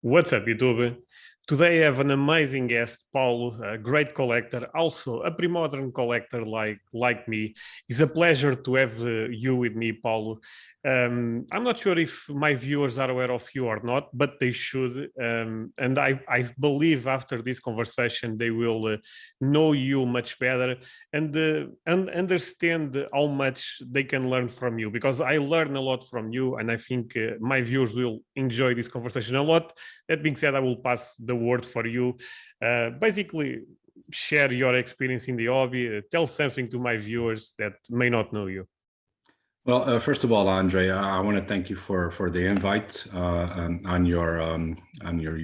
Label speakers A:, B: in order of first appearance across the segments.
A: What's up, YouTube? Today I have an amazing guest, Paulo, a great collector, also a pre-modern collector like me. It's a pleasure to have you with me, Paulo. I'm not sure if my viewers are aware of you or not, but they should. And I believe after this conversation, they will know you much better and understand how much they can learn from you, because I learn a lot from you, and I think my viewers will enjoy this conversation a lot. That being said, I will pass the word for you. Basically, share your experience in the hobby. Tell something to my viewers that may not know you.
B: Well, first of all, Andre, I want to thank you for the invite on your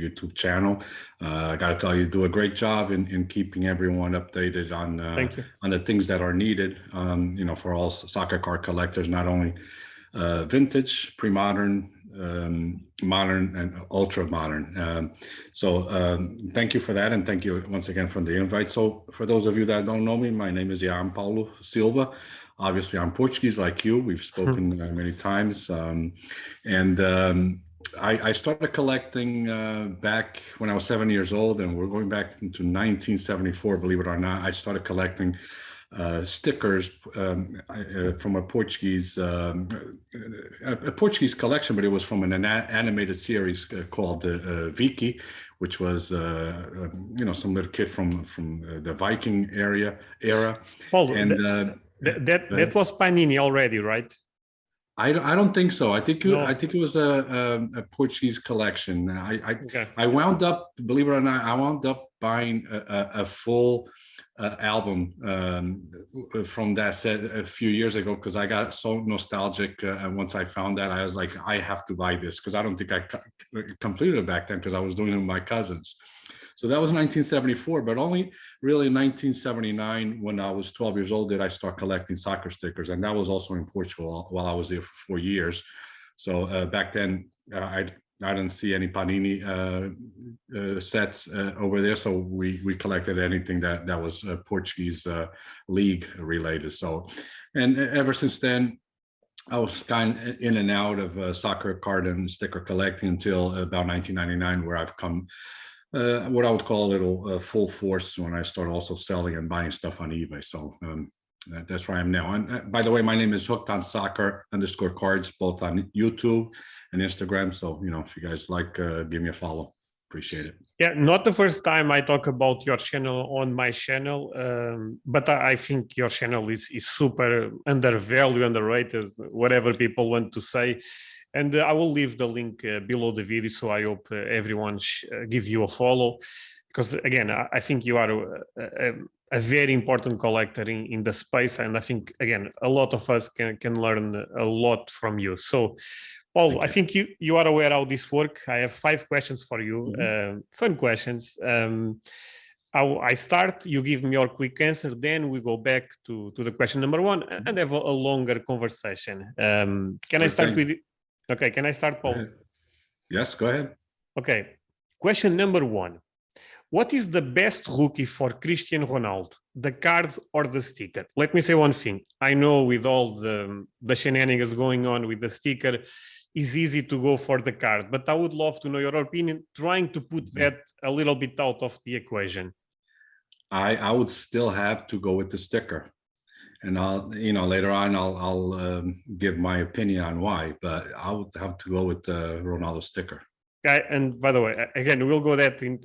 B: YouTube channel. I got to tell you, do a great job in keeping everyone updated on the things that are needed. For all soccer card collectors, not only vintage, pre-modern, modern, and ultra modern. Thank you for that, and thank you once again for the invite. So for those of you that don't know me, my name is Paulo Silva. Obviously, I'm Portuguese like you. We've spoken many times. I started collecting back when I was 7 years old, and we're going back into 1974, believe it or not. I started collecting stickers from a Portuguese collection, but it was from an animated series called Vicky, which was some little kid from the Viking era.
A: Paulo, and that was Panini already, right?
B: I don't think so. I think
A: No.
B: it was a Portuguese collection.
A: Okay.
B: I wound up, believe it or not, I wound up buying a full album from that set a few years ago, because I got so nostalgic. And once I found that, I was like, I have to buy this, because I don't think I completed it back then, because I was doing it with my cousins. So that was 1974, but only really in 1979, when I was 12 years old, did I start collecting soccer stickers. And that was also in Portugal while I was there for 4 years. So back then, I didn't see any Panini sets over there. So we collected anything that was Portuguese league related. So, and ever since then, I was kind of in and out of soccer card and sticker collecting until about 1999, where I've come what I would call a little full force, when I started also selling and buying stuff on eBay. So that's where I am now. And by the way, my name is Hooked on Soccer _cards, both on YouTube and Instagram. So, if you guys like, give me a follow. Appreciate it.
A: Yeah, not the first time I talk about your channel on my channel, but I think your channel is super undervalued, underrated, whatever people want to say. And I will leave the link below the video, so I hope everyone give you a follow, because again, I think you are a very important collector in the space, and I think, again, a lot of us can learn a lot from you. So, Paul, I think you are aware how this works. I have 5 questions for you, fun questions. I start, you give me your quick answer, then we go back to the question number 1 and have a longer conversation. Can I start with... Okay, can I start, Paul?
B: Yes, go ahead.
A: Okay, question number 1. What is the best rookie for Cristiano Ronaldo, the card or the sticker? Let me say one thing. I know with all the shenanigans going on with the sticker, it's easy to go for the card, but I would love to know your opinion, trying to put that a little bit out of the equation.
B: I would still have to go with the sticker. And I'll, later on, I'll give my opinion on why, but I would have to go with the Ronaldo sticker.
A: Okay, and by the way, again, we'll go that in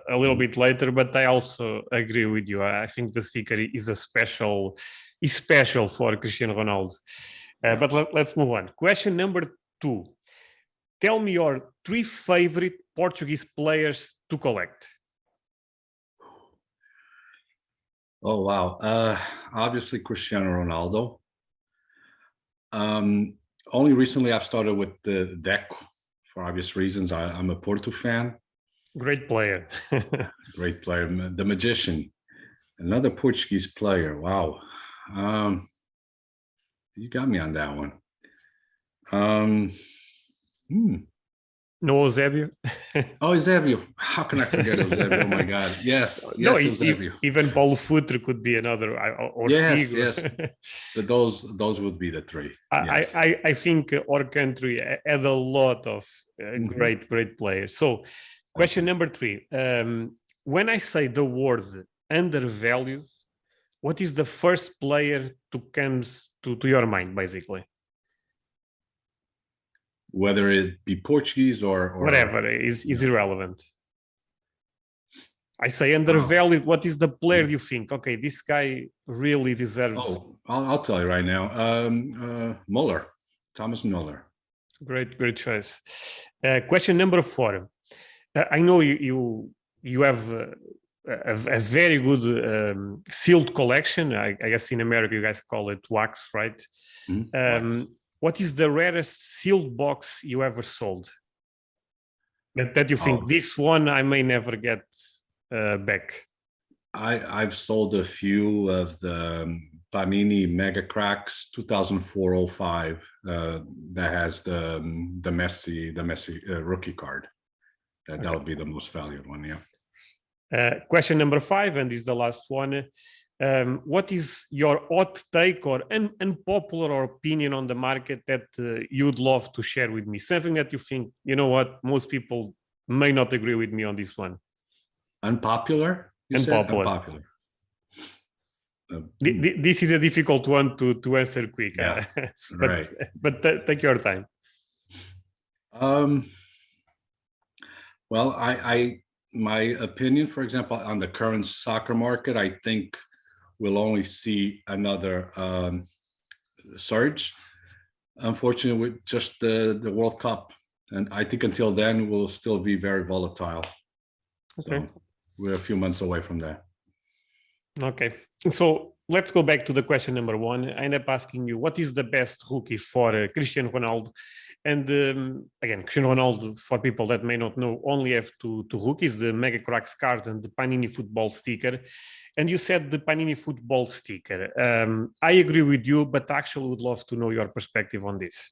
A: a little bit later, but I also agree with you. I think the sticker is special for Cristiano Ronaldo. But let's move on. Question number 2. Tell me your 3 favorite Portuguese players to collect.
B: Oh, wow. Obviously, Cristiano Ronaldo. Only recently I've started with the deck for obvious reasons. I'm a Porto fan.
A: Great player.
B: Great player. The Magician, another Portuguese player. Wow. You got me on that one.
A: No Eusebio.
B: Oh, Eusebio. How can I forget Eusebio? Oh my God. Yes,
A: No,
B: yes, Eusebio.
A: even Paulo Futre could be another, or
B: Yes,
A: Figo.
B: yes. Those would be the three. Yes.
A: I think our country had a lot of
B: Mhm.
A: great players. So, question
B: Definitely.
A: number three: when I say the word undervalued, what is the first player to comes to your mind, basically?
B: Whether it be Portuguese or
A: Whatever is
B: yeah.
A: irrelevant. I say
B: Oh,
A: undervalued. What is the player
B: mhm.
A: you think? Okay, this guy really deserves
B: I'll tell you right now. Muller, Thomas Muller.
A: great choice. Question number four. I know you have a very good sealed collection. I guess in America you guys call it wax, right?
B: Mhm. Wax.
A: Um, what is the rarest sealed box you ever sold? That you think
B: Oh,
A: this one I may never get back?
B: I've sold a few of the Panini Mega Cracks 2004-05 that has the Messi rookie card. That
A: Okay.
B: would be the most valued one. Yeah.
A: Question number five, and this is the last one. What is your hot take or unpopular opinion on the market that you'd love to share with me? Something that you think, you know what, most people may not agree with me on this one.
B: Unpopular? You said
A: Unpopular.
B: unpopular. Hmm.
A: This is a difficult one to answer quick,
B: Yeah.
A: but
B: Right.
A: take your time.
B: Um, well, my opinion, for example, on the current soccer market, I think we'll only see another surge. Unfortunately, with just the World Cup, and I think until then we'll still be very volatile.
A: Okay.
B: So we're a few months away from that.
A: Okay. So let's go back to the question number one. I end up asking you, what is the best rookie for Cristiano Ronaldo? And again, Cristiano Ronaldo, for people that may not know, only have two rookies, the Mega Cracks card and the Panini football sticker. And you said the Panini football sticker. I agree with you, but actually would love to know your perspective on this.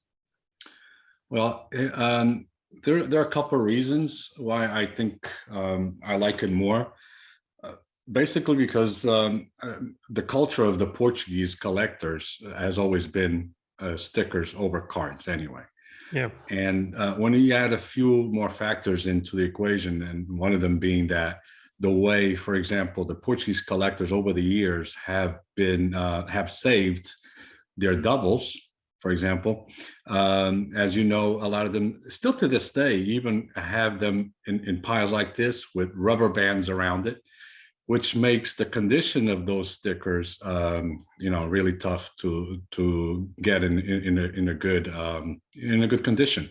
B: Well, there are a couple of reasons why I think I like it more. Basically, because the culture of the Portuguese collectors has always been stickers over cards anyway.
A: Yeah.
B: And when you add a few more factors into the equation, and one of them being that the way, for example, the Portuguese collectors over the years have saved their doubles, for example, as you know, a lot of them still to this day even have them in piles like this with rubber bands around it, which makes the condition of those stickers, really tough to get in a good condition.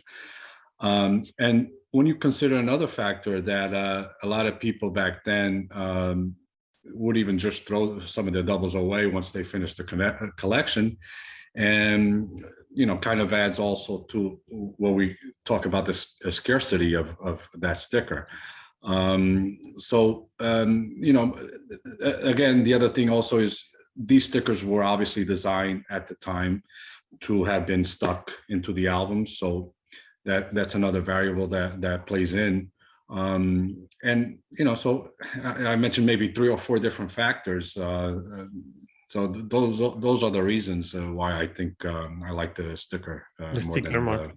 B: And when you consider another factor that a lot of people back then would even just throw some of their doubles away once they finish the collection, and kind of adds also to what we talk about the scarcity of that sticker. Again, the other thing also is these stickers were obviously designed at the time to have been stuck into the album, so that's another variable that plays in. And so I mentioned maybe 3 or 4 different factors. So those are the reasons why I think I like the sticker
A: The
B: more
A: sticker
B: than
A: mark.
B: the.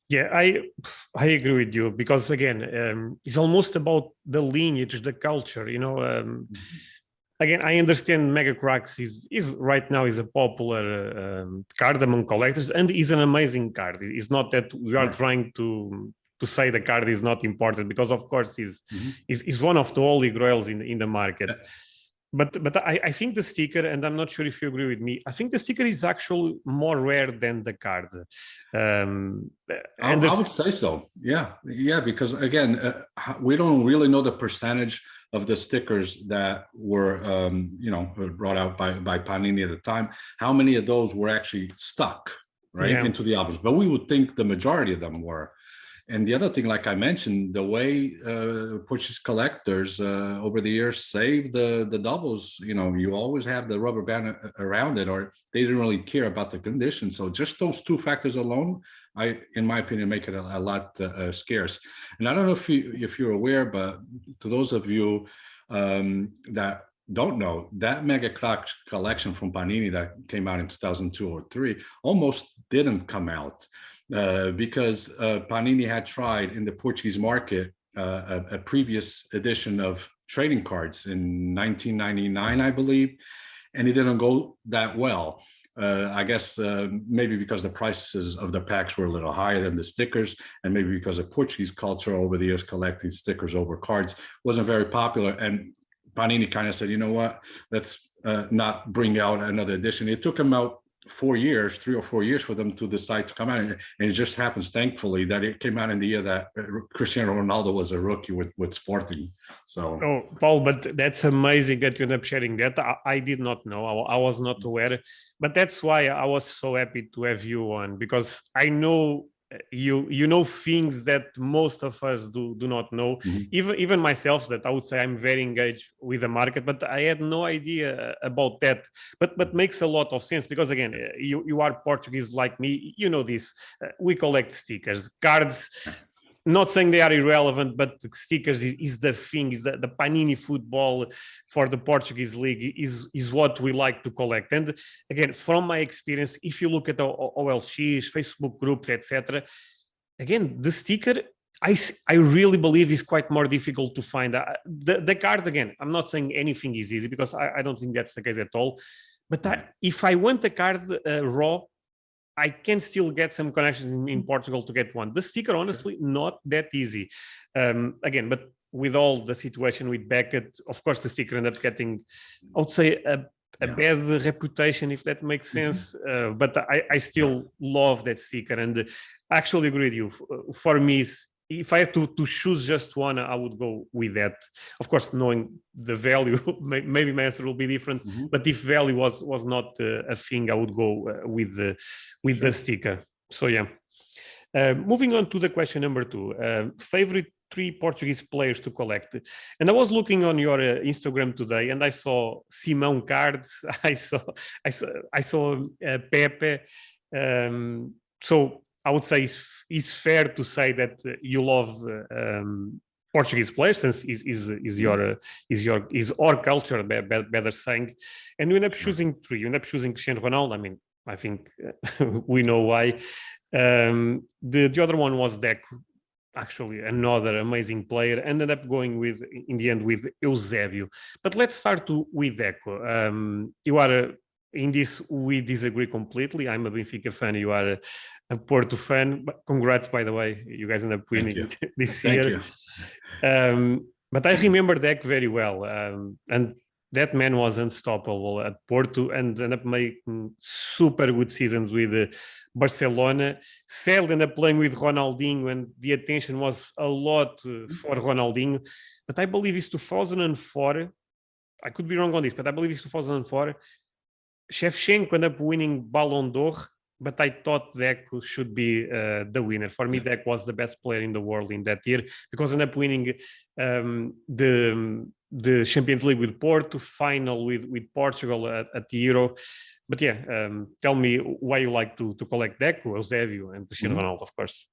A: Yeah, I agree with you because again, it's almost about the lineage, the culture. Again, I understand Mega Cracks is right now is a popular card among collectors and is an amazing card. It's not that we are
B: Right.
A: trying to say the card is not important because of course
B: Mhm.
A: is one of the holy grails in the market. But I think the sticker, and I'm not sure if you agree with me, I think the sticker is actually more rare than the card. And
B: I would say so. Yeah, because again, we don't really know the percentage of the stickers that were, brought out by Panini at the time. How many of those were actually stuck, right,
A: yeah,
B: into the albums? But we would think the majority of them were. And the other thing, like I mentioned, the way Portuguese collectors over the years save the doubles, you always have the rubber band around it, or they didn't really care about the condition. So just those 2 factors alone, in my opinion, make it a lot scarce. And I don't know if you're aware, but to those of you that don't know, that Mega Crack collection from Panini that came out in 2002 or 3 almost didn't come out because Panini had tried in the Portuguese market a previous edition of trading cards in 1999, I believe, and it didn't go that well. I guess maybe because the prices of the packs were a little higher than the stickers, and maybe because of Portuguese culture over the years collecting stickers over cards wasn't very popular. And Panini kind of said, you know what, let's not bring out another edition. It took them out 3 or 4 years for them to decide to come out. And it just happens, thankfully, that it came out in the year that Cristiano Ronaldo was a rookie with Sporting. So,
A: oh, Paul, but that's amazing that you end up sharing that. I did not know. I was not aware, but that's why I was so happy to have you on, because I know you know things that most of us do not know. Even myself, that I would say I'm very engaged with the market, but I had no idea about that. But makes a lot of sense, because again, you are Portuguese like me, you know this. We collect stickers, cards. Not saying they are irrelevant, but stickers is the thing, is the Panini football for the Portuguese league is what we like to collect. And again, from my experience, if you look at the OLX, Facebook groups, etc., again, the sticker, I really believe is quite more difficult to find. The cards, again, I'm not saying anything is easy, because I don't think that's the case at all. But if I want a card raw, I can still get some connections in Portugal to get one. The sticker, honestly, not that easy. Again, but with all the situation with Beckett, of course, the sticker ended up getting, I would say, a bad reputation, if that makes sense. But I still love that sticker, and I actually agree with you. For me, if I had to choose just one, I would go with that. Of course, knowing the value, maybe my answer will be different. But if value was not a thing, I would go with the sticker. So yeah. Moving on to the question number 2, favorite 3 Portuguese players to collect. And I was looking on your Instagram today, and I saw Simão cards. I saw Pepe. So I would say it's fair to say that you love Portuguese players, since is our culture, better saying. And you end up choosing 3. You end up choosing Cristiano Ronaldo. I mean, I think we know why. The other one was Deco, actually another amazing player. Ended up going with, in the end, with Eusébio. But let's start with Deco. You are in this, we disagree completely. I'm a Benfica fan. You are a Porto fan. But congrats, by the way. You guys end up winning this year. But I remember Deco very well. And that man was unstoppable at Porto, and ended up making super good seasons with Barcelona. Sadly, ended up playing with Ronaldinho, and the attention was a lot for Ronaldinho. But I believe it's 2004. I could be wrong on this, but I believe it's 2004. Shevchenko ended up winning Ballon d'Or, but I thought Deco should be the winner. For me, Deco was the best player in the world in that year, because ended up winning the Champions League with Porto, final with Portugal at the Euro. But yeah, tell me why you like to collect Deco, Eusébio, and Cristiano Ronaldo, of course.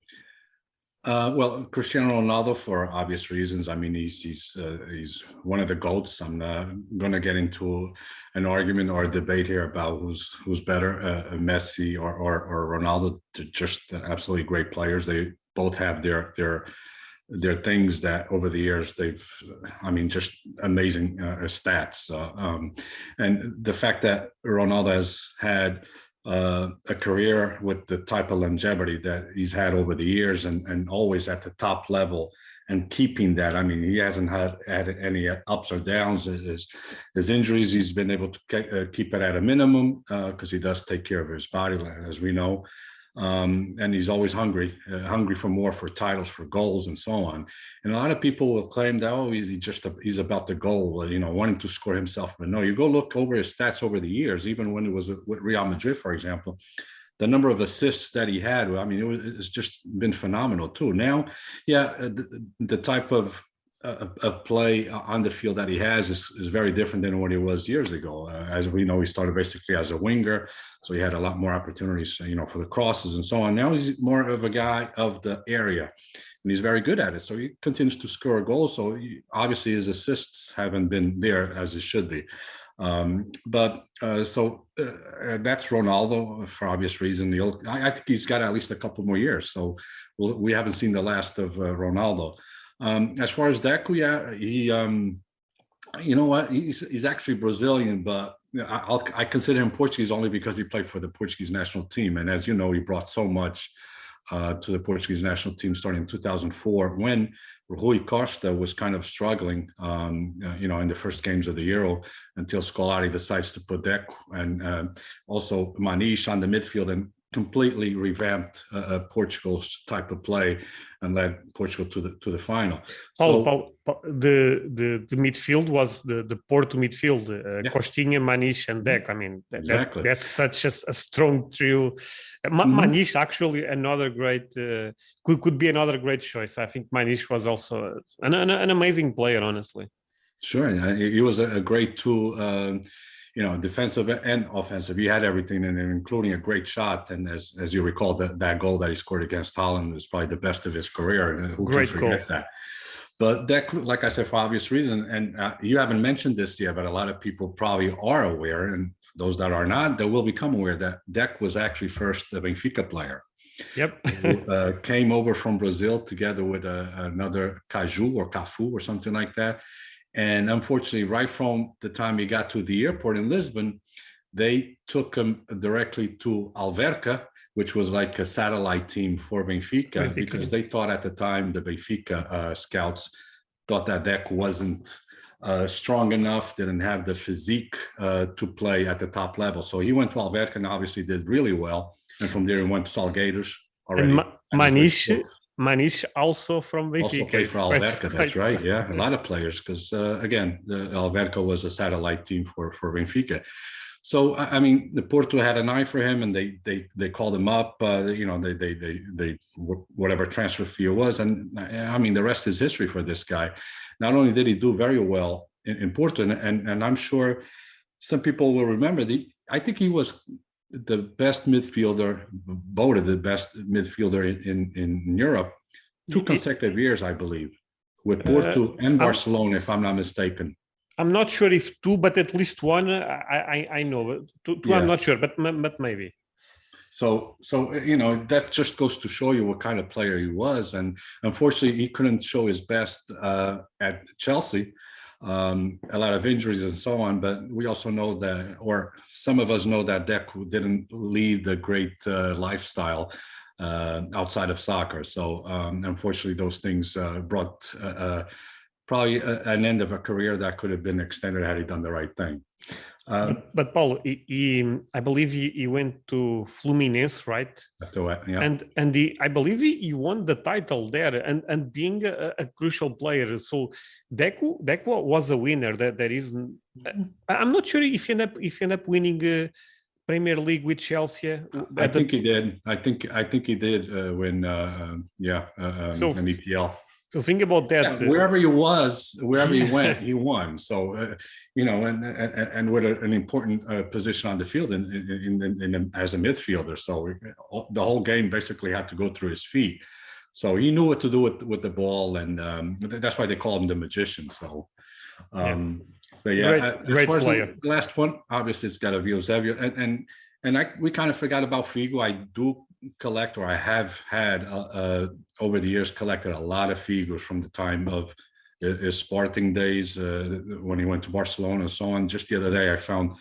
B: Well, Cristiano Ronaldo, for obvious reasons. I mean, he's one of the GOATs. I'm not going to get into an argument or a debate here about who's better, Messi or Ronaldo. They're just absolutely great players. They both have their things that over the years just amazing stats. And the fact that Ronaldo has had a career with the type of longevity that he's had over the years, and always at the top level, and keeping that. I mean, he hasn't had any ups or downs. His injuries, he's been able to keep it at a minimum, because he does take care of his body, as we know. And he's always hungry for more, for titles, for goals, and so on. And a lot of people will claim that, oh, he's about the goal, wanting to score himself. But no, you go look over his stats over the years, even when it was with Real Madrid, for example, the number of assists that he had, I mean, it's just been phenomenal too. Now, yeah, the type of of play on the field that he has is very different than what he was years ago. As we know, he started basically as a winger, so he had a lot more opportunities, for the crosses and so on. Now he's more of a guy of the area, and he's very good at it. So he continues to score goals. So obviously his assists haven't been there as it should be. But that's Ronaldo for obvious reason. I think he's got at least a couple more years. So we haven't seen the last of Ronaldo. As far as Deco, yeah, he, you know what, he's actually Brazilian, but I consider him Portuguese only because he played for the Portuguese national team. And as you know, he brought so much to the Portuguese national team starting in 2004 when Rui Costa was kind of struggling, in the first games of the Euro until Scolari decides to put Deco and also Maniche on the midfield and completely revamped Portugal's type of play and led Portugal to the final.
A: Paulo, the midfield was the Porto midfield,
B: Yeah.
A: Costinha, Maniche, and Deco. I mean,
B: Exactly.
A: that's such a strong trio. Maniche actually another great could be another great choice. I think Maniche was also an amazing player, honestly.
B: Sure, he was a great tool. Defensive and offensive. He had everything, and including a great shot. And as you recall, that goal that he scored against Holland was probably the best of his career. Who
A: Great
B: can forget
A: goal.
B: that? But that, like I said, for obvious reason, and you haven't mentioned this yet, but a lot of people probably are aware, and those that are not, they will become aware that Deck was actually first a Benfica player.
A: Yep.
B: Who came over from Brazil together with another Caju or Cafu or something like that. And unfortunately, right from the time he got to the airport in Lisbon, they took him directly to Alverca, which was like a satellite team for Benfica, because they thought at the time, the Benfica scouts thought that Deck wasn't strong enough, didn't have the physique to play at the top level. So he went to Alverca and obviously did really well. And from there, he went to Salgueiros already.
A: And Maniche also from Benfica.
B: Also played for Alverca, that's right. Yeah, a lot of players because, again, the Alverca was a satellite team for Benfica. So, I mean, the Porto had an eye for him and they called him up, they whatever transfer fee it was. And I mean, the rest is history for this guy. Not only did he do very well in Porto, and I'm sure some people will remember, I think he was the best midfielder, voted the best midfielder in Europe, 2 consecutive years, I believe, with Porto and Barcelona, if I'm not mistaken.
A: I'm not sure if 2, but at least 1. I know 2. Yeah. I'm not sure, but maybe.
B: So that just goes to show you what kind of player he was, and unfortunately, he couldn't show his best at Chelsea. A lot of injuries and so on, but we also know that, or some of us know that Deco didn't lead a great lifestyle outside of soccer. So unfortunately, those things brought probably an end of a career that could have been extended had he done the right thing.
A: But Paulo, I believe he went to Fluminense, right?
B: After that, yeah.
A: And I believe he won the title there, and being a crucial player. So Deco was a winner. That is, I'm not sure if he ended up winning Premier League with Chelsea.
B: I think he did. I think he did win. An EPL.
A: So think about that.
B: Yeah, wherever he went, he won. So, and with an important position on the field as a midfielder. So the whole game basically had to go through his feet. So he knew what to do with the ball, and that's why they call him the magician. So, but yeah,
A: great
B: as far
A: player.
B: as the last one, obviously it's got to be Eusebio, and we kind of forgot about Figo. I do collect, or I have had over the years collected a lot of Figos from the time of his Sporting days when he went to Barcelona and so on. Just the other day, I found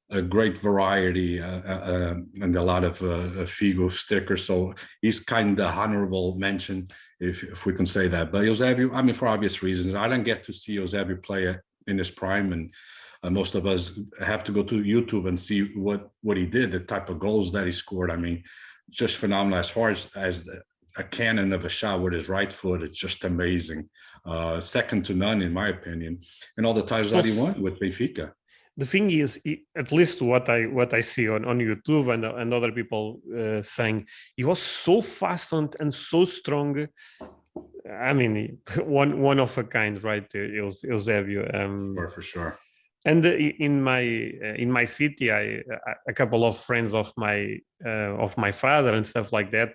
B: a great variety and a lot of Figo stickers. So he's kind of honorable mention, if we can say that. But Eusebio, I mean, for obvious reasons, I didn't get to see Eusebio play in his prime, and most of us have to go to YouTube and see what he did, the type of goals that he scored. I mean, just phenomenal. As far as a cannon of a shot with his right foot, it's just amazing. Second to none, in my opinion. And all the times that he won with Benfica.
A: The thing is, at least what I see on YouTube and other people saying, he was so fast and so strong. I mean, one of a kind, right? Eusebio.
B: For sure.
A: And in my city, a couple of friends of my father and stuff like that,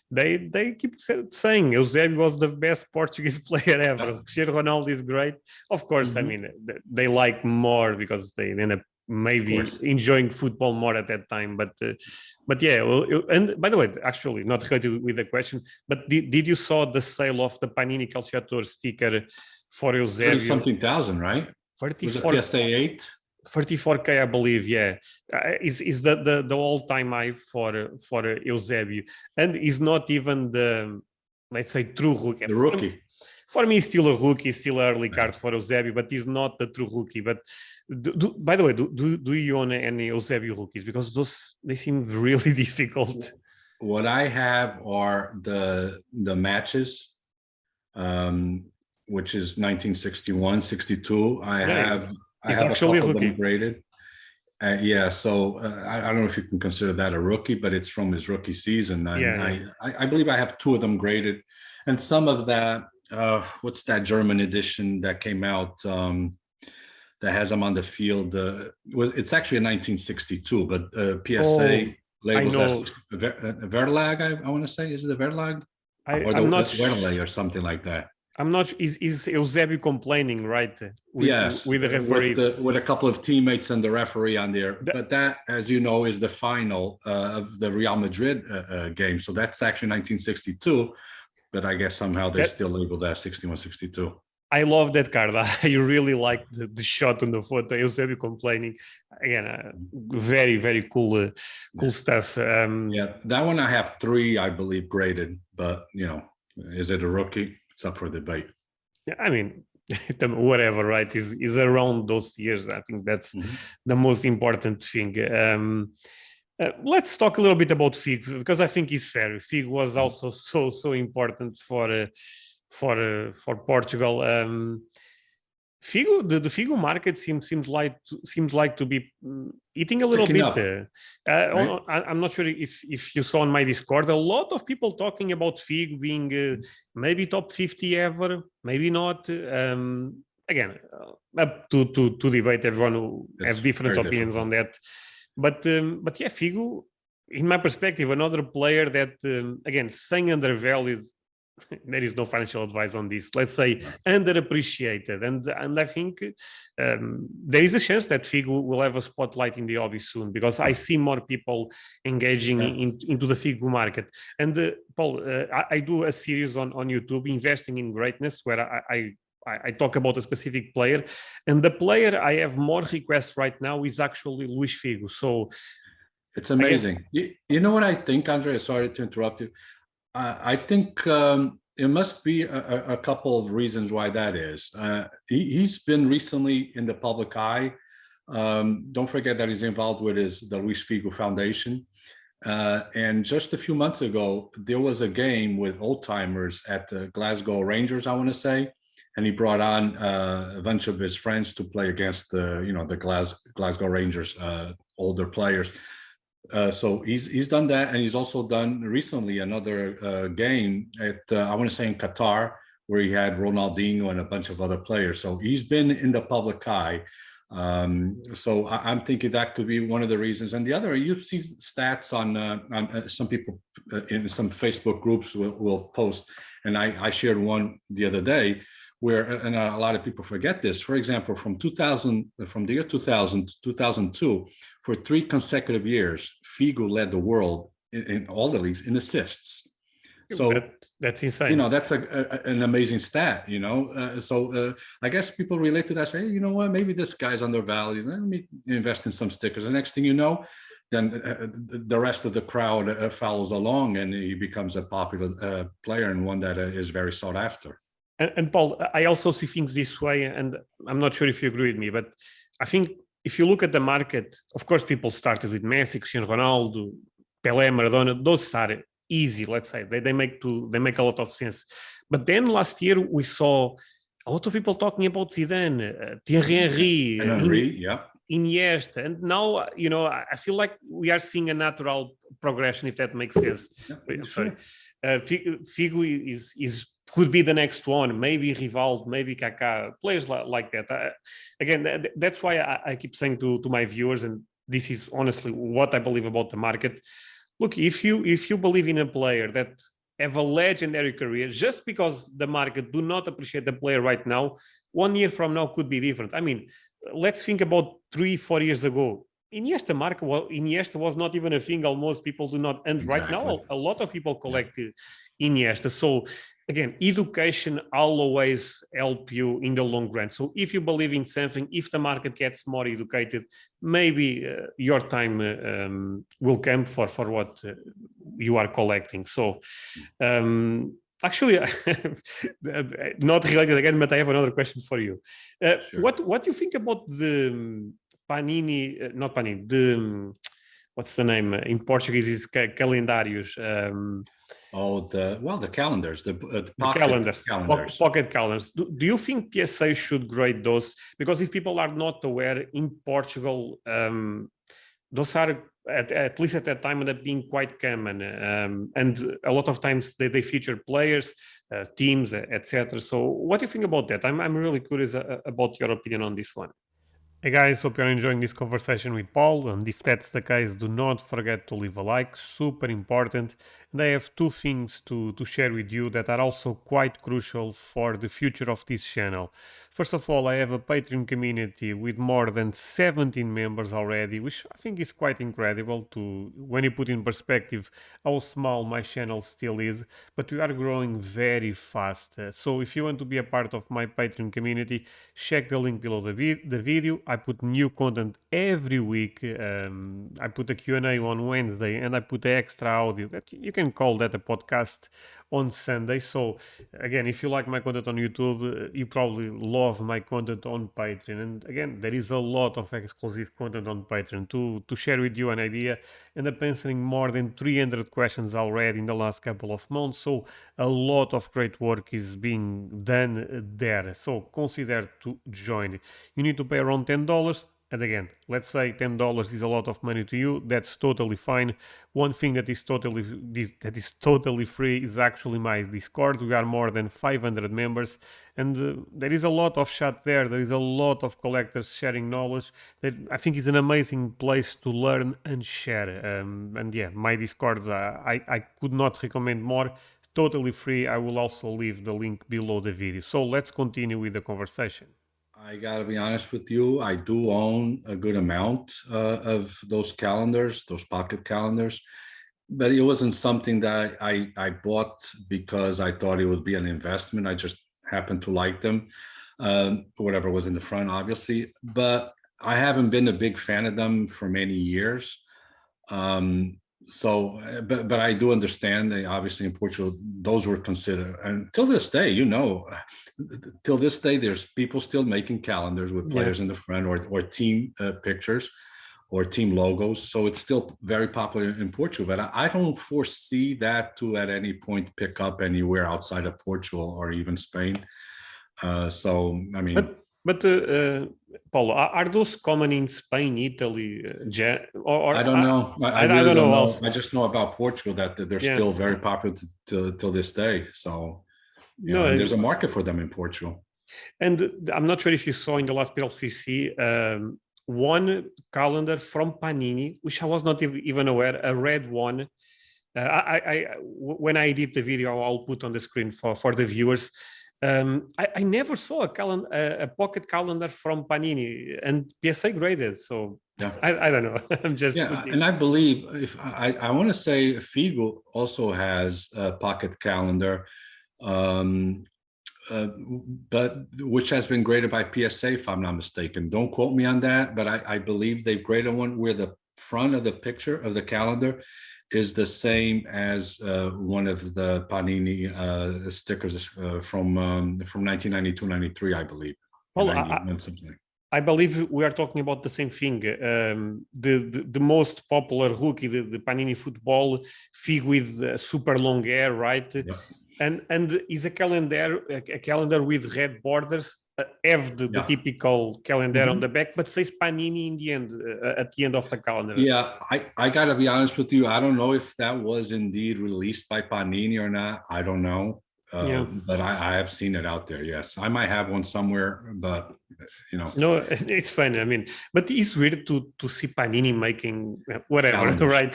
A: they keep saying Eusebio was the best Portuguese player ever. Cristiano Ronaldo is great. Of course, I mean they like more because they end up maybe enjoying football more at that time. But yeah. Well, and by the way, actually, not related with the question, but did you saw the sale of the Panini Calciatore sticker for Eusebio?
B: 30-something thousand, right? Was it
A: 34
B: PSA 8?
A: 34K, I believe. Yeah, is the all-time high for Eusebio, and is not even the, let's say, true rookie.
B: The rookie.
A: For me, still a rookie, still an early card for Eusebio, but he's not the true rookie. But by the way, do you own any Eusebio rookies? Because they seem really difficult.
B: What I have are the matches, which is 1961, 62. I have
A: actually
B: a couple
A: a rookie.
B: of them graded. Yeah, so I don't know if you can consider that a rookie, but it's from his rookie season. And I believe I have 2 of them graded, and some of that. What's that German edition that came out that has them on the field? It's actually a 1962, but PSA labels as Verlag. I want to say, is it the Verlag or the Verlag or something like that?
A: I'm not. Is Eusebio complaining, right?
B: Yes,
A: with the referee,
B: with a couple of teammates and the referee on there. But that, as you know, is the final of the Real Madrid game. So that's actually 1962. But I guess somehow they still label that 61, 62.
A: I love that card. I really like the shot on the photo. Eusebio complaining again. Very, very cool stuff.
B: Yeah, that one I have 3, I believe, graded. But is it a rookie? It's up for debate.
A: Yeah, I mean, whatever, right? Is around those years. I think that's the most important thing. Let's talk a little bit about Figo, because I think it's fair. Figo was also so important for Portugal. Figo, the Figo market seems like to be eating a little bit. Right? I'm not sure if you saw on my Discord a lot of people talking about Figo being maybe top 50 ever, maybe not. Again, up to debate. Everyone has different opinions on that. But yeah, Figo, in my perspective, another player that again, saying undervalued. There is no financial advice on this. Let's say underappreciated, and I think there is a chance that Figo will have a spotlight in the hobby soon, because I see more people engaging into the Figo market. And Paul, I do a series on YouTube, Investing in Greatness, where I talk about a specific player, and the player I have more requests right now is actually Luis Figo. So
B: it's amazing. You know what I think, Andrea? Sorry to interrupt you. I think it must be a couple of reasons why that is. He's been recently in the public eye. Don't forget that he's involved with the Luis Figo Foundation. And just a few months ago, there was a game with old timers at the Glasgow Rangers, I want to say, and he brought on a bunch of his friends to play against the Glasgow Rangers older players. So he's done that, and he's also done recently another game at I want to say in Qatar, where he had Ronaldo and a bunch of other players. So he's been in the public eye. So I'm thinking that could be one of the reasons. And the other, you see stats on some people in some Facebook groups will post, and I shared one the other day where, and a lot of people forget this. For example, from the year 2000 to 2002, for 3 consecutive years, Figo led the world in all the leagues in assists. So
A: that's insane.
B: That's an amazing stat. So I guess people relate to that. Say, hey, you know what? Maybe this guy's undervalued. Let me invest in some stickers. The next thing you know, then the rest of the crowd follows along, and he becomes a popular player and one that is very sought after.
A: And Paul, I also see things this way, and I'm not sure if you agree with me, but I think if you look at the market, of course, people started with Messi, Cristiano Ronaldo, Pelé, Maradona. Those are easy, let's say. They make a lot of sense. But then last year we saw a lot of people talking about Zidane, Thierry Henry. Iniesta, and now I feel like we are seeing a natural progression, if that makes sense.
B: Yeah,
A: Sorry,
B: sure.
A: Figo is could be the next one, maybe Rivaldo, maybe Kaká, players like that. Again, that's why I keep saying to my viewers, and this is honestly what I believe about the market. Look, if you believe in a player that have a legendary career, just because the market do not appreciate the player right now, 1 year from now could be different. I mean, let's think about 3-4 years ago. Iniesta was not even a thing. Almost people do not, and right now a lot of people collect Iniesta. So again, education always help you in the long run. So if you believe in something, if the market gets more educated, maybe your time will come for what you are collecting. So actually, not related again, but I have another question for you.
B: Sure.
A: What do you think about the Panini, not Panini, the what's the name in Portuguese is calendários.
B: The calendars, the pocket
A: calendars,
B: calendars.
A: pocket calendars. Do you think PSA should grade those? Because if people are not aware, in Portugal, those are at least at that time ended up being quite common, and a lot of times they feature players, teams, etc. So, what do you think about that? I'm really curious about your opinion on this one. Hey guys, hope you're enjoying this conversation with Paul, and if that's the case, do not forget to leave a like, super important. And I have two things to share with you that are also quite crucial for the future of this channel. First of all, I have a Patreon community with more than 17 members already, which I think is quite incredible to when you put in perspective how small my channel still is, but we are growing very fast. So if you want to be a part of my Patreon community, check the link below the video. I put new content every week. I put a Q&A on Wednesday, and I put extra audio. That you can call that a podcast on Sunday. So again, if you like my content on YouTube, you probably love my content on Patreon. And again, there is a lot of exclusive content on Patreon to share with you an idea. And I'm answering more than 300 questions already in the last couple of months. So a lot of great work is being done there. So consider to join. You need to pay around $10. And again, let's say $10 is a lot of money to you. That's totally fine. One thing that is totally free is actually my Discord. We are more than 500 members, and there is a lot of chat there. There is a lot of collectors sharing knowledge that I think is an amazing place to learn and share. And yeah, my Discords, I could not recommend more. Totally free. I will also leave the link below the video. So let's continue with the conversation.
B: I got to be honest with you. I do own a good amount of those calendars, those pocket calendars, but it wasn't something that I bought because I thought it would be an investment. I just happened to like them, whatever was in the front, obviously. But I haven't been a big fan of them for many years. But I do understand that obviously in Portugal those were considered, and till this day, till this day, there's people still making calendars with players in the front or team pictures or team logos. So it's still very popular in Portugal, but I don't foresee that to at any point pick up anywhere outside of Portugal or even Spain. So I mean.
A: But Paulo, are those common in Spain, Italy, or
B: I don't know. I
A: really
B: don't know.
A: Also.
B: I just know about Portugal that they're still very popular till this day. So, and there's a market for them in Portugal.
A: And I'm not sure if you saw in the last PLCC one calendar from Panini, which I was not even aware, a red one. When I edit the video, I'll put on the screen for the viewers. I never saw a pocket calendar from Panini and PSA graded. So yeah. I don't know. I'm just
B: and I believe if I want to say Figo also has a pocket calendar, but which has been graded by PSA, if I'm not mistaken. Don't quote me on that, but I believe they've graded one where the front of the picture of the calendar is the same as one of the Panini stickers from 1992-93, I believe.
A: Well, I believe we are talking about the same thing. The most popular rookie, the Panini football Figo with super long hair, right? Yeah. And is a calendar with red borders. have the
B: Yeah.
A: typical calendar on
B: Mhm.
A: the back, but says Panini in the end, at the end of the calendar.
B: Yeah, I got to be honest with you. I don't know if that was indeed released by Panini or not. I don't know.
A: Yeah.
B: But I have seen it out there. Yes, I might have one somewhere, but you know,
A: No, it's funny. I mean, but it's weird to see Panini making whatever,
B: calendars.
A: right?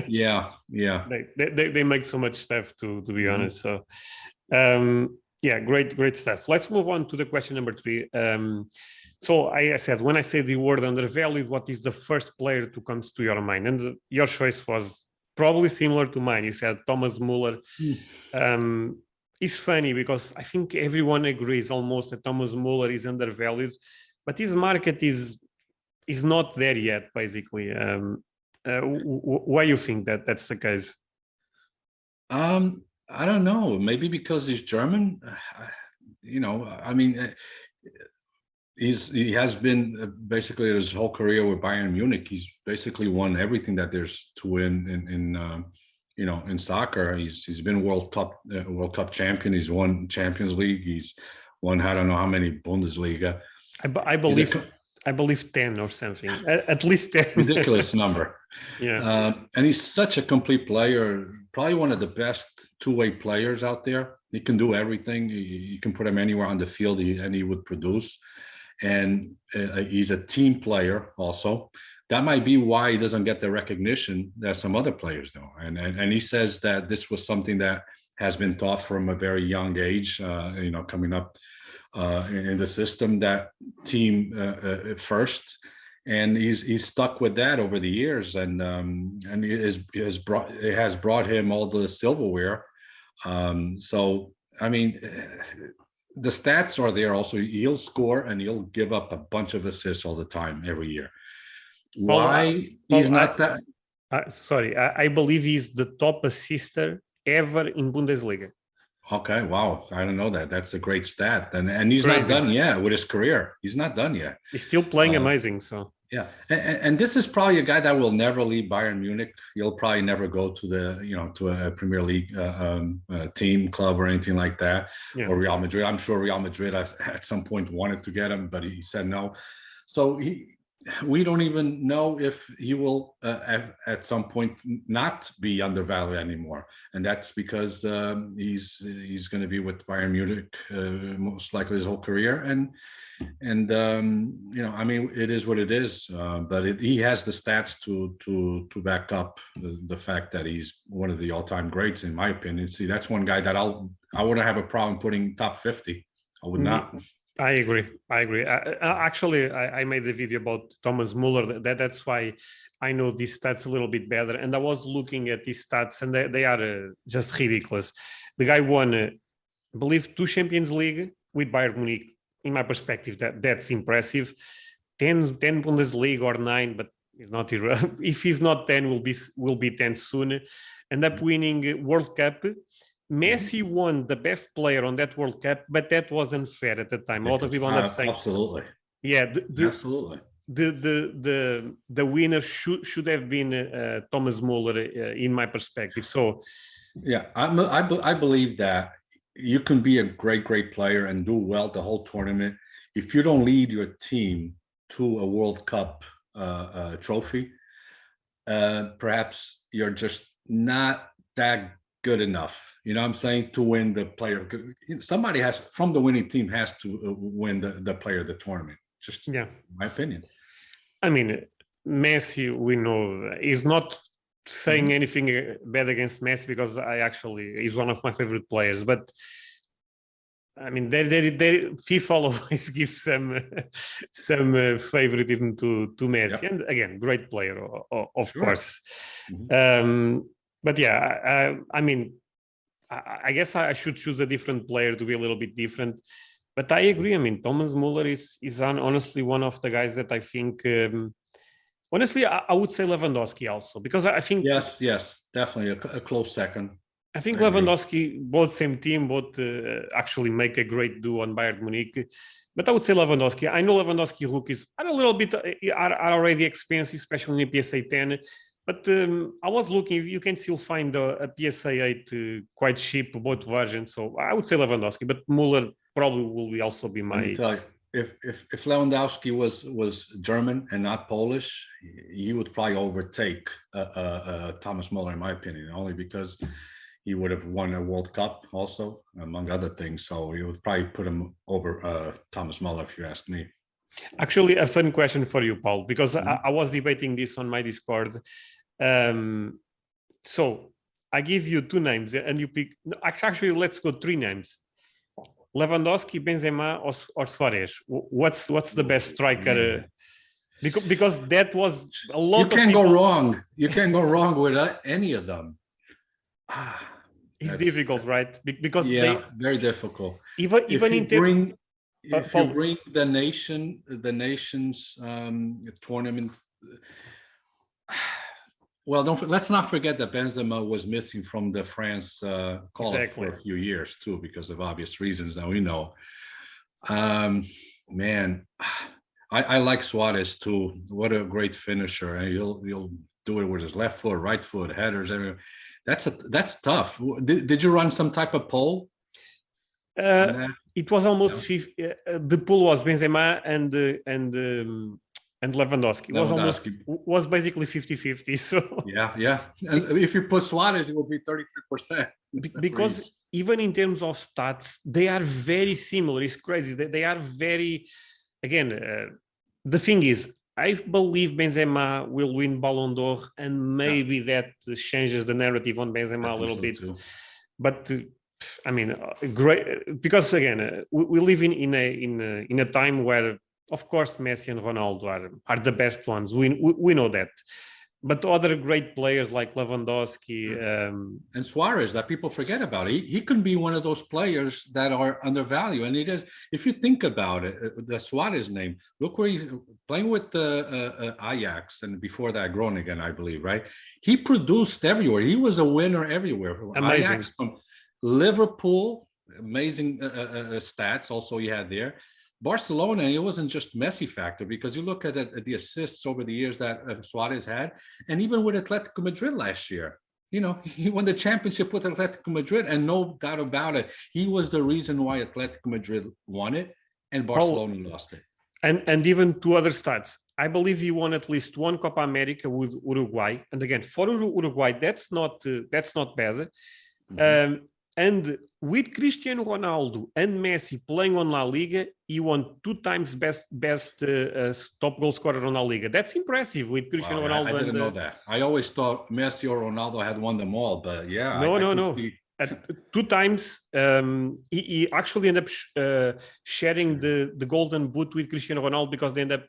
B: Yeah, yeah.
A: They make so much stuff to be
B: Mhm.
A: honest. So yeah, great stuff. Let's move on to the question number 3. So I said, when I say the word undervalued, what is the first player to comes to your mind? And your choice was probably similar to mine. You said Thomas Muller. It's funny because I think everyone agrees almost that Thomas Muller is undervalued, but his market is not there yet, basically. Why you think that that's the case?
B: I don't know. Maybe because he's German. You know, I mean, he has been basically his whole career with Bayern Munich. He's basically won everything that there's to win in you know, in soccer. He's been World Cup champion. He's won Champions League. He's won I don't know how many Bundesliga.
A: I believe 10 or something, at least 10.
B: Ridiculous number.
A: Yeah.
B: And he's such a complete player, probably one of the best two-way players out there. He can do everything. You can put him anywhere on the field and he would produce. And he's a team player also. That might be why he doesn't get the recognition that some other players do. And he says that this was something that has been taught from a very young age, you know, coming up in the system, that team first. And he's stuck with that over the years, and it has brought him all the silverware. So I mean, the stats are there. Also, he'll score and he'll give up a bunch of assists all the time, every year. Why he's not that?
A: Sorry, I believe he's the top assister ever in Bundesliga.
B: Okay, wow, I don't know that. That's a great stat, and he's
A: Crazy.
B: not done yet with his career. He's not done yet.
A: He's still playing amazing. So
B: yeah, and this is probably a guy that will never leave Bayern Munich. He'll probably never go to to a Premier League team, club, or anything like that,
A: yeah.
B: or Real Madrid. I'm sure Real Madrid at some point wanted to get him, but he said no. So we don't even know if he will at some point not be undervalued anymore, and that's because he's going to be with Bayern Munich most likely his whole career, and you know, I mean, it is what it is, but he has the stats to back up the fact that he's one of the all-time greats, in my opinion. See, that's one guy that I wouldn't have a problem putting top 50. I would not.
A: I agree. Actually, I made a video about Thomas Muller. That's why I know these stats a little bit better. And I was looking at these stats, and they are just ridiculous. The guy won, I believe, 2 Champions League with Bayern Munich. In my perspective, that's impressive. 10 Bundesliga or 9, but he's not. If he's not 10, will be 10 soon. End up winning World Cup. Messi won the best player on that World Cup, but that was unfair at the time. A lot of people end up saying,
B: absolutely,
A: yeah,
B: absolutely.
A: The winner should have been Thomas Muller, in my perspective. So,
B: yeah, I believe that you can be a great player and do well the whole tournament. If you don't lead your team to a World Cup trophy, perhaps you're just not that good enough, you know what I'm saying, to win the player. Somebody has from the winning team has to win the player of the tournament. Just
A: yeah,
B: my opinion.
A: I mean, Messi, we know, is not saying anything bad against Messi, because he's one of my favorite players. But I mean, FIFA always gives some favoritism to Messi,
B: Yep.
A: and again, great player, of
B: Sure.
A: course. But yeah, I mean, I guess I should choose a different player to be a little bit different. But I agree. I mean, Thomas Muller is honestly one of the guys that I think. Honestly, I would say Lewandowski also, because I think
B: yes, definitely a close second.
A: I think Lewandowski, both same team, both actually make a great duo on Bayern Munich. But I would say Lewandowski. I know Lewandowski rookies are a little bit are already expensive, especially in PSA 10. But I was looking, you can still find a PSA 8 quite cheap, both versions. So I would say Lewandowski, but Muller probably will also be my
B: if Lewandowski was German and not Polish, he would probably overtake Thomas Muller, in my opinion, only because he would have won a World Cup also, among other things. So you would probably put him over Thomas Muller, if you ask me.
A: Actually, a fun question for you, Paul, because I was debating this on my Discord. So I give you two names and you pick. Actually, let's go three names: Lewandowski, Benzema, or Suarez. What's the best striker? Because that was a lot.
B: You can't go wrong. You can't go wrong with any of them.
A: It's difficult, right? Because
B: very difficult.
A: Even if
B: you bring the nation's tournament. Well, let's not forget that Benzema was missing from the France call-up for a few years too, because of obvious reasons that we know. Man, I like Suarez too. What a great finisher! And he'll do it with his left foot, right foot, headers, everything. That's tough. Did you run some type of poll?
A: It was almost 50. The pool was Benzema and Lewandowski. Was basically 50-50. So
B: yeah. And if you put Suarez, it will be 33%.
A: Because even in terms of stats, they are very similar. It's crazy. They are very. Again, the thing is, I believe Benzema will win Ballon d'Or, and maybe that changes the narrative on Benzema a little bit. Too. But I mean, great, because again, we live in a time where, of course, Messi and Ronaldo are the best ones. We know that. But other great players like Lewandowski
B: and Suarez that people forget about. He can be one of those players that are undervalued, and it is. If you think about it, the Suarez name. Look where he's playing with the Ajax, and before that, Groningen, I believe. Right? He produced everywhere. He was a winner everywhere.
A: Amazing.
B: Ajax, from Liverpool, amazing stats. Also, he had there. Barcelona, it wasn't just Messi factor, because you look at the assists over the years that Suarez had, and even with Atletico Madrid last year, he won the championship with Atletico Madrid, and no doubt about it, he was the reason why Atletico Madrid won it and Barcelona lost it.
A: And even two other stats. I believe he won at least one Copa America with Uruguay, and again for Uruguay, that's not bad. Mm-hmm. And with Cristiano Ronaldo and Messi playing on La Liga, he won 2 times best top goal scorer on La Liga. That's impressive with Cristiano Ronaldo.
B: I didn't know that. I always thought Messi or Ronaldo had won them all, but yeah.
A: No. At 2 times, he actually ended up sharing the golden boot with Cristiano Ronaldo, because they end up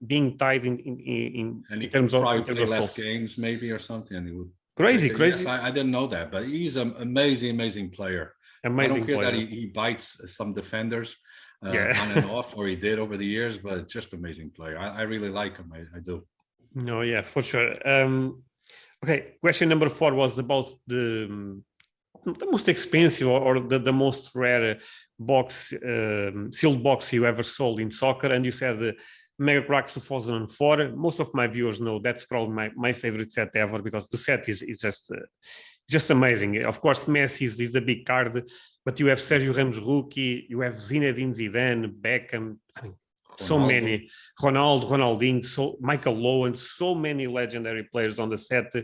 A: being tied in terms of
B: probably less games, maybe, or something. And he would.
A: Crazy.
B: Yes, I didn't know that, but he's an amazing player.
A: Amazing.
B: I don't care
A: player.
B: that he bites some defenders on and off, or he did over the years, but just amazing player. I really like him. I do.
A: No, yeah, for sure. Okay, question number 4 was about the most expensive or the most rare box, sealed box you ever sold in soccer, and you said Mega Cracks 2004. Most of my viewers know that's probably my favorite set ever, because the set is just amazing. Of course, Messi is the big card, but you have Sergio Ramos rookie, you have Zinedine Zidane, Beckham. I mean, so many. Ronaldinho, so Michael Owen, so many legendary players on the set.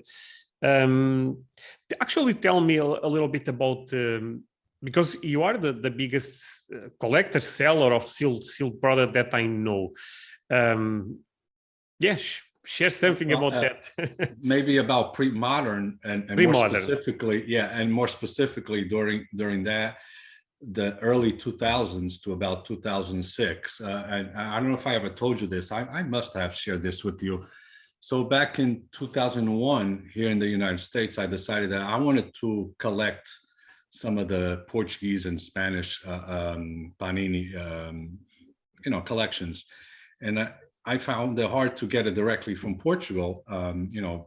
A: Actually, tell me a little bit about. Because you are the biggest collector seller of sealed product that I know. Share something about that.
B: Maybe about pre-modern and pre-modern. More specifically during that, the early 2000s to about 2006. And I don't know if I ever told you this. I must have shared this with you. So back in 2001, here in the United States, I decided that I wanted to collect some of the Portuguese and Spanish Panini, collections. And I found it hard to get it directly from Portugal,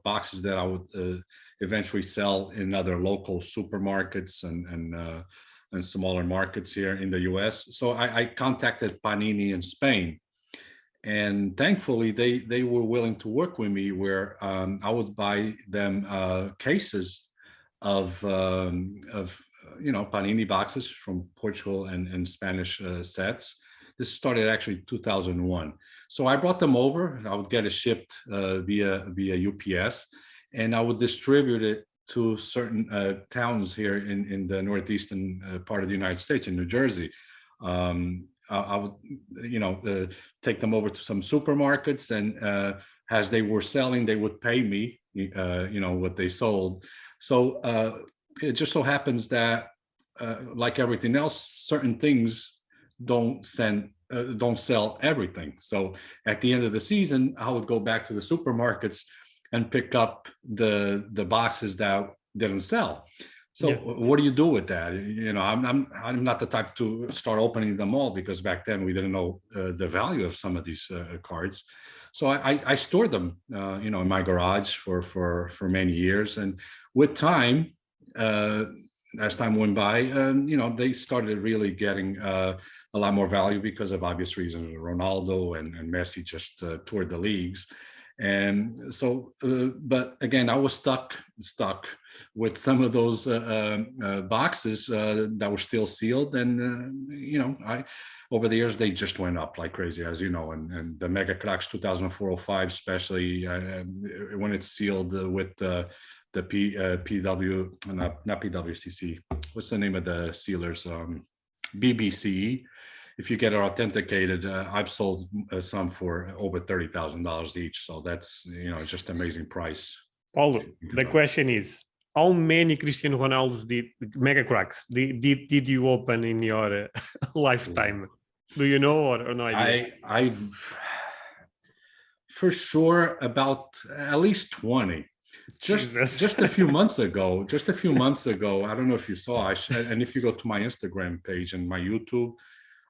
B: boxes that I would eventually sell in other local supermarkets and smaller markets here in the US. So I contacted Panini in Spain. And thankfully, they were willing to work with me, where I would buy them cases of Panini boxes from Portugal and Spanish sets. This started actually 2001. So I brought them over. I would get it shipped via UPS, and I would distribute it to certain towns here in the northeastern part of the United States, in New Jersey. I would, take them over to some supermarkets, and as they were selling, they would pay me, what they sold. So it just so happens that, like everything else, certain things don't sell everything. So at the end of the season, I would go back to the supermarkets and pick up the boxes that didn't sell. So what do you do with that? I'm not the type to start opening them all, because back then we didn't know the value of some of these cards. So I stored them, in my garage for many years. And with time, as time went by, they started really getting a lot more value because of obvious reasons. Ronaldo and Messi just toured the leagues. And so, but again, I was stuck with some of those boxes that were still sealed. And, over the years, they just went up like crazy, as you know, and the Mega Cracks 2004-05, especially when it's sealed with the PW, not PWCC. What's the name of the sealers? BBC. If you get it authenticated, I've sold some for over $30,000 each. So that's, it's just amazing price.
A: Paulo, the question is, how many Cristiano Ronaldos Mega Cracks did you open in your lifetime? Do you know, or no idea?
B: I've for sure about at least 20. Just a few months ago, I don't know if you saw, and if you go to my Instagram page and my YouTube,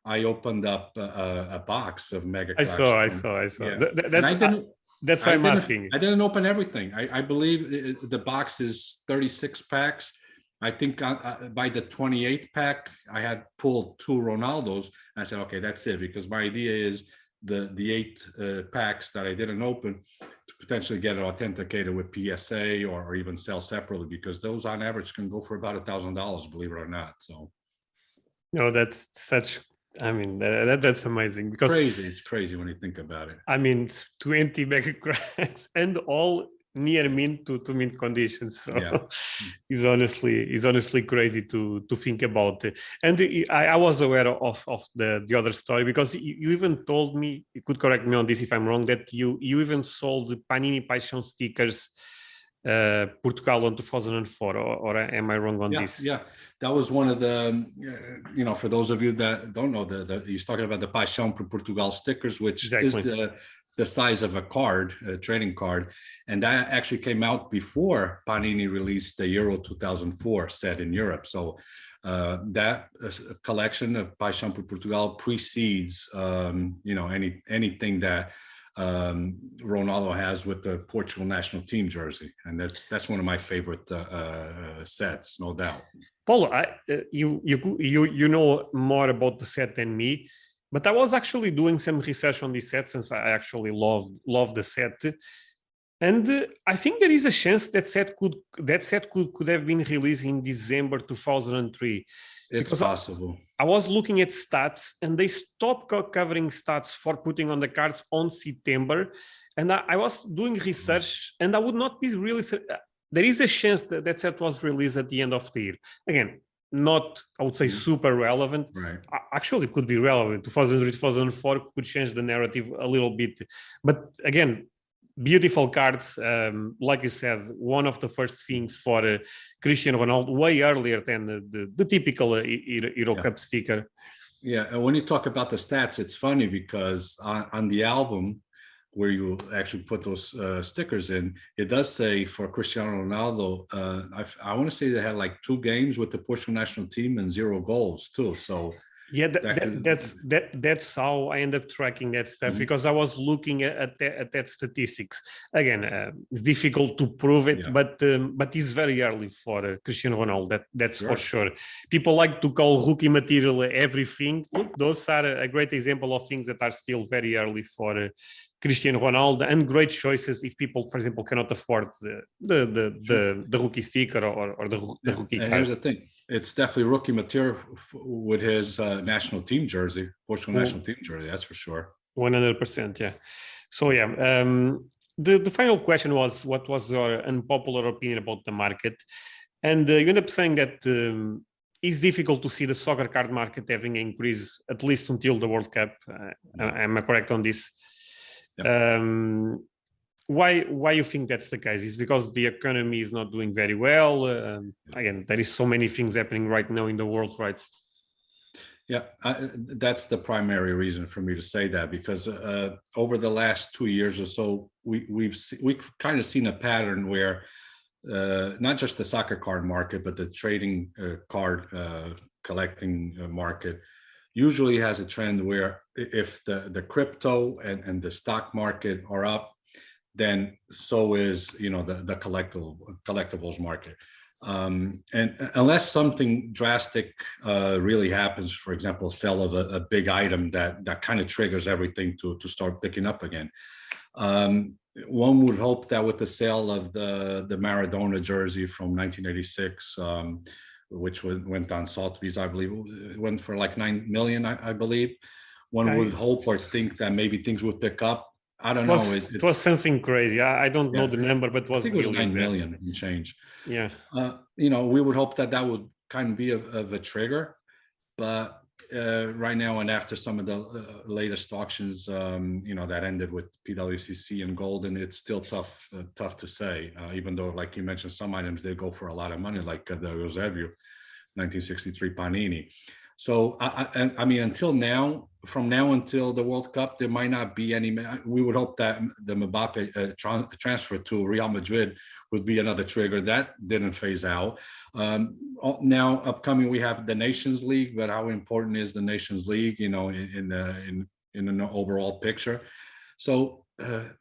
B: I opened up a box of Mega Cracks.
A: I saw. Yeah. That's why I'm asking.
B: I didn't open everything. I believe the box is 36 packs. I think by the 28th pack, I had pulled 2 Ronaldos. And I said, okay, that's it. Because my idea is the 8 packs that I didn't open to potentially get it authenticated with PSA or even sell separately, because those on average can go for about $1,000, believe it or not. So,
A: that's such. I mean, that's amazing, because
B: it's crazy when you think about it.
A: I mean, 20 Mega Cracks and all near mint to mint conditions. So yeah. It's honestly crazy to think about it. And I was aware of the other story, because you even told me, you could correct me on this if I'm wrong, that you even sold Panini Paixão stickers Portugal on 2004, or am I wrong on this?
B: Yeah, that was one of the, for those of you that don't know, he's talking about the Paixão por Portugal stickers, which is the size of a card, a trading card. And that actually came out before Panini released the Euro 2004 set in Europe. So that collection of Paixão por Portugal precedes, anything that Ronaldo has with the Portugal national team jersey, and that's one of my favorite sets, no doubt.
A: Paulo, you know more about the set than me, but I was actually doing some research on this set, since I actually love the set, and I think there is a chance that set could have been released in December 2003.
B: It's possible.
A: I was looking at stats, and they stopped covering stats for putting on the cards on September. And I was doing research, and I would not be really. There is a chance that set was released at the end of the year. Again, not, I would say, super relevant.
B: Right.
A: Actually, could be relevant. 2003, 2004 could change the narrative a little bit. But again, beautiful cards, like you said, one of the first things for Cristiano Ronaldo, way earlier than the typical Euro Cup sticker.
B: Yeah, and when you talk about the stats, it's funny, because on the album where you actually put those stickers in, it does say for Cristiano Ronaldo, I want to say they had like 2 games with the Portugal national team and 0 goals too. So
A: yeah, that's how I end up tracking that stuff, because I was looking at that statistics. Again, it's difficult to prove it, but it's very early for Cristiano Ronaldo. That's for sure. People like to call rookie material everything. Look, those are a great example of things that are still very early for Cristiano Ronaldo, and great choices if people, for example, cannot afford the rookie sticker or the rookie
B: And
A: card.
B: here's the thing: it's definitely rookie material with his national team jersey, Portugal national team jersey. That's for sure.
A: 100%, yeah. So yeah, the final question was, what was your unpopular opinion about the market? And you end up saying that it's difficult to see the soccer card market having increased at least until the World Cup. Am I correct on this?
B: Yeah.
A: Why you think that's the case? Is because the economy is not doing very well? Again, there is so many things happening right now in the world, right?
B: Yeah, that's the primary reason for me to say that, because over the last 2 years or so, we've kind of seen a pattern where not just the soccer card market, but the trading card collecting market usually has a trend where if the crypto and the stock market are up, then so is the collectibles market. And unless something drastic really happens, for example, sale of a big item that kind of triggers everything to start picking up again. One would hope that with the sale of the Maradona jersey from 1986, which went on Sotheby's, I believe, it went for like 9 million, I believe. One would hope or think that maybe things would pick up. I don't know.
A: It was something crazy. I don't know the number, but it was,
B: I think it was 9 million and change.
A: Yeah.
B: We would hope that would kind of be of a trigger, but right now, and after some of the latest auctions, that ended with PWCC and gold, and it's still tough to say. Even though, like you mentioned, some items they go for a lot of money, like the Eusebio 1963 Panini. So I mean, until now, from now until the World Cup, there might not be any. We would hope that the Mbappe transfer to Real Madrid would be another trigger. That didn't phase out. Now upcoming, we have the Nations League, but how important is the Nations League? In an overall picture. So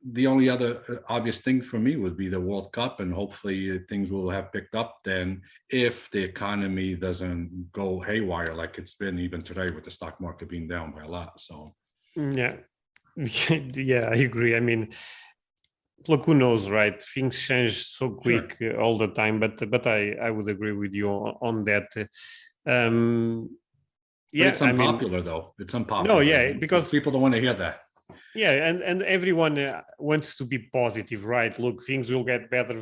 B: the only other obvious thing for me would be the World Cup, and hopefully things will have picked up then if the economy doesn't go haywire like it's been even today with the stock market being down by a lot. So
A: yeah, yeah, I agree. I mean, look, who knows, right? Things change so quick all the time, but I would agree with you on that.
B: But it's unpopular, though. It's unpopular.
A: No, yeah, because
B: people don't want to hear that.
A: Yeah, and everyone wants to be positive, right? Look, things will get better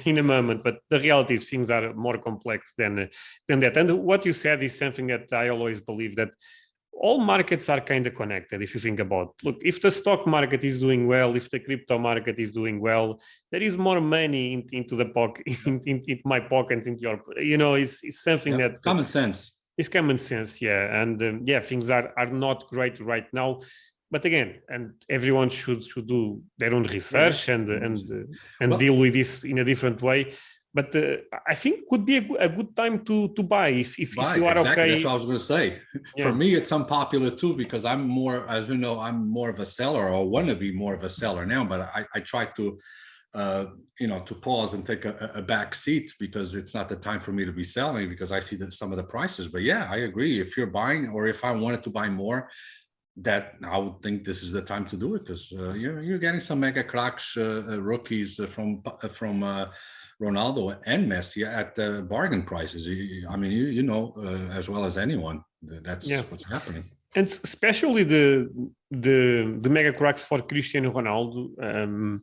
A: in a moment, but the reality is things are more complex than that. And what you said is something that I always believe, that all markets are kind of connected. If you think about, look, if the stock market is doing well, if the crypto market is doing well, there is more money into the pocket, into my pockets, into your, it's something that
B: common sense.
A: It's common sense, yeah, and things are not great right now. But again, and everyone should do their own research and deal with this in a different way. But I think could be a good time to buy if you are okay.
B: That's what I was going to say. Yeah. For me, it's unpopular too, because I'm more, as you know, I'm more of a seller, or want to be more of a seller now. But I try to, to pause and take a back seat, because it's not the time for me to be selling, because I see some of the prices. But yeah, I agree. If you're buying, or if I wanted to buy more, that I would think this is the time to do it, because you're getting some mega cracks rookies from Ronaldo and Messi at bargain prices. I mean, you know as well as anyone that's what's happening.
A: And especially the mega cracks for Cristiano Ronaldo.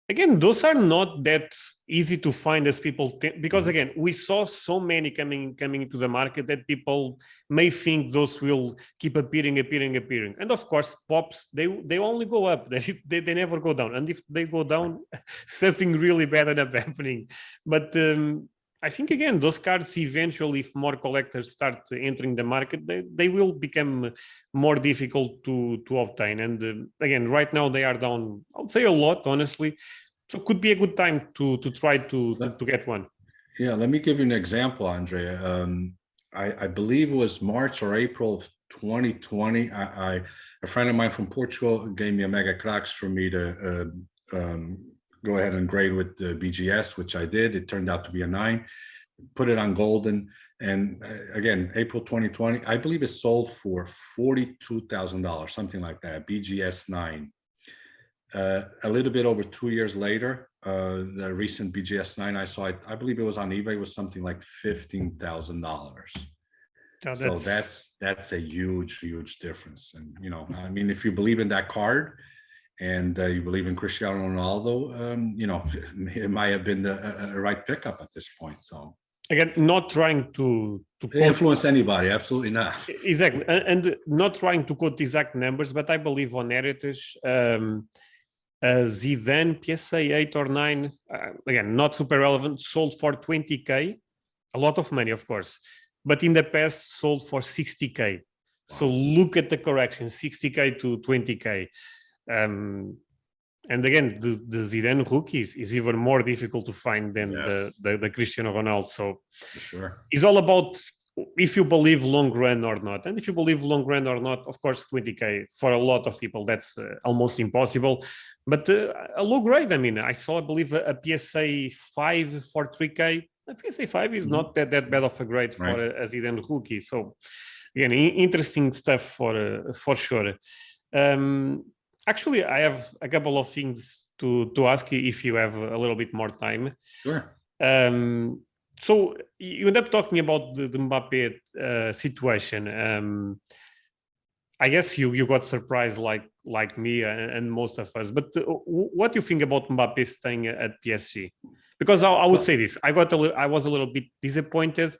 A: Again, those are not that easy to find as people think, because again, we saw so many coming into the market that people may think those will keep appearing. And of course, pops, they only go up. They never go down. And if they go down, something really bad ends up happening. But I think, again, those cards eventually, if more collectors start entering the market, they will become more difficult to obtain. And again, right now they are down, I would say, a lot, honestly. So it could be a good time to try to get one.
B: Yeah, let me give you an example, Andre. I believe it was March or April of 2020. A friend of mine from Portugal gave me a mega cracks for me to go ahead and grade with the BGS, which I did. It turned out to be a 9. put it on golden. And again, April 2020, I believe it sold for $42,000, something like that, BGS 9. A little bit over 2 years later, the recent BGS 9 I saw, I believe it was on eBay, was something like $15,000.
A: Oh,
B: So that's a huge difference. And, you know, I mean, if you believe in that card and you believe in Cristiano Ronaldo, you know, it might have been the right pickup at this point. So
A: again, not trying to
B: influence anybody, absolutely not.
A: Exactly, and not trying to quote exact numbers, but I believe on Heritage, Zidane PSA 8 or 9, again, not super relevant, sold for 20K, a lot of money, of course, but in the past sold for 60K. Wow. So look at the correction, 60K to 20K. And again, the Zidane rookies is even more difficult to find than the Cristiano Ronaldo. So
B: sure,
A: it's all about if you believe long run or not. And if you believe long run or not, of course, 20K for a lot of people, that's almost impossible. But a low grade, I mean, I saw, I believe, a PSA 5 for 3K. A PSA 5 is not that bad of a grade for a Zidane rookie. So again, interesting stuff for sure. Actually, I have a couple of things to ask you if you have a little bit more time.
B: Sure.
A: So you end up talking about the Mbappe situation. I guess you got surprised like me and most of us. But what do you think about Mbappe staying at PSG? Because I would say this: I was a little bit disappointed,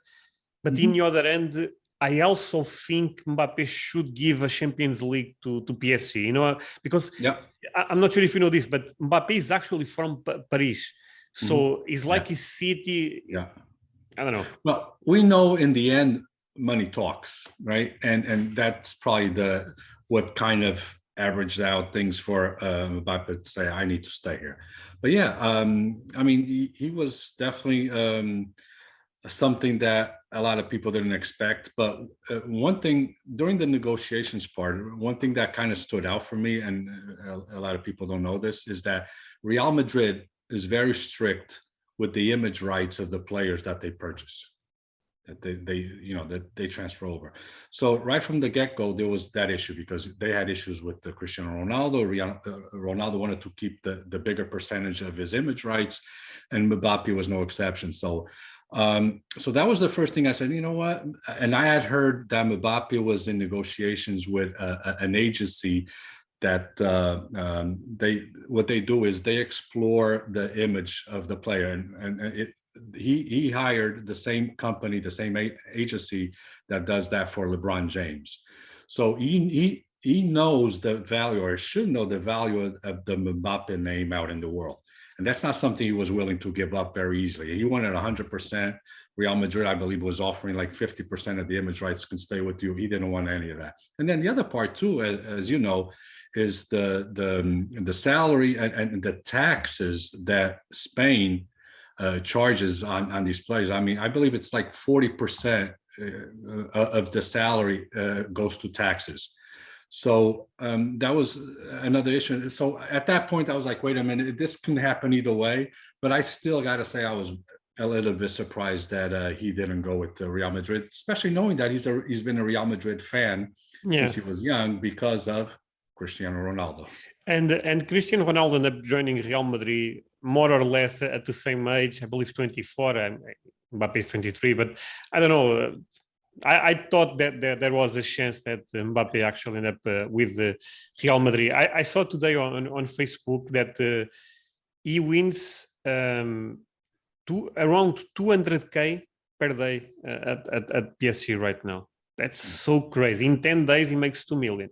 A: but in the other end, I also think Mbappe should give a Champions League to PSG. You know, because I'm not sure if you know this, but Mbappe is actually from Paris, so it's like his city.
B: Yeah.
A: I don't know.
B: Well, we know in the end, money talks, right? And that's probably what kind of averaged out things for Mbappe to say, I need to stay here. But yeah, I mean, he was definitely something that a lot of people didn't expect. But one thing during the negotiations part, one thing that kind of stood out for me, and a lot of people don't know this, is that Real Madrid is very strict with the image rights of the players that they purchase, that they transfer over. So right from the get-go, there was that issue because they had issues with the Cristiano Ronaldo. Ronaldo wanted to keep the bigger percentage of his image rights, and Mbappe was no exception. So that was the first thing I said, you know what? And I had heard that Mbappe was in negotiations with an agency that what they do is they explore the image of the player, and he hired the same company, the same agency that does that for LeBron James. So he knows the value, or should know the value of the Mbappe name out in the world. And that's not something he was willing to give up very easily. He wanted 100%. Real Madrid, I believe, was offering like 50% of the image rights can stay with you. He didn't want any of that. And then the other part too, as you know, is the salary and the taxes that Spain charges on these players. I mean, I believe it's like 40% of the salary goes to taxes. So that was another issue. So at that point, I was like, wait a minute, this can happen either way. But I still got to say I was a little bit surprised that he didn't go with Real Madrid, especially knowing that he's been a Real Madrid fan since he was young because of Cristiano Ronaldo.
A: And Cristiano Ronaldo ended up joining Real Madrid more or less at the same age, I believe 24, and Mbappe is 23, but I don't know. I thought that there was a chance that Mbappe actually ended up with the Real Madrid. I saw today on Facebook that he wins around 200K per day at PSG right now. That's so crazy. In 10 days, he makes 2 million.